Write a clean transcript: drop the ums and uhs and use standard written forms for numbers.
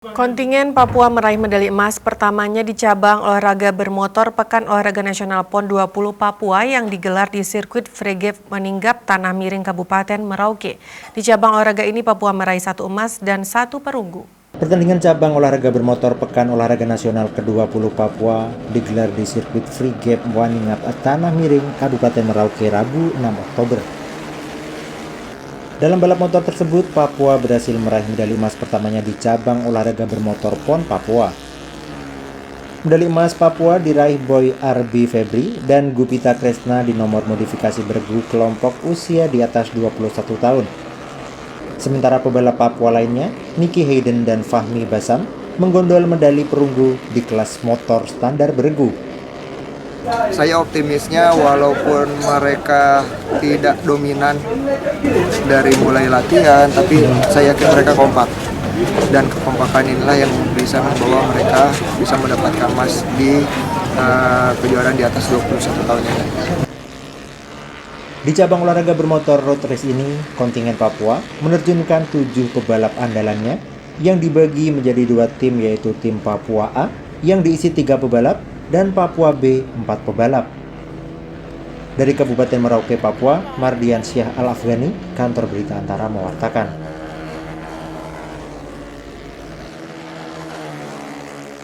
Kontingen Papua meraih medali emas pertamanya di cabang olahraga bermotor Pekan Olahraga Nasional PON 20 Papua yang digelar di sirkuit Frege Meninggap, Tanah Miring, Kabupaten Merauke. Di cabang olahraga ini Papua meraih 1 emas dan 1 perunggu. Pertandingan cabang olahraga bermotor Pekan Olahraga Nasional ke-20 Papua digelar di sirkuit Frege Meninggap, Tanah Miring, Kabupaten Merauke, Rabu 6 Oktober. Dalam balap motor tersebut, Papua berhasil meraih medali emas pertamanya di cabang olahraga bermotor PON Papua. Medali emas Papua diraih Boy Arbi Febri dan Gupita Kresna di nomor modifikasi bergu kelompok usia di atas 21 tahun. Sementara pebalap Papua lainnya, Nicky Hayden dan Fahmi Basam, menggondol medali perunggu di kelas motor standar bergu. Saya optimisnya walaupun mereka tidak dominan dari mulai latihan, tapi saya yakin mereka kompak. Dan kekompakan inilah yang bisa membawa mereka bisa mendapatkan emas di kejuaraan di atas 21 tahun ini. Di cabang olahraga bermotor road race ini, kontingen Papua menerjunkan 7 pebalap andalannya yang dibagi menjadi 2 tim, yaitu tim Papua A yang diisi 3 pebalap dan Papua B 4 pebalap. Dari Kabupaten Merauke, Papua, Mardian Syah Al-Afghani, Kantor Berita Antara mewartakan.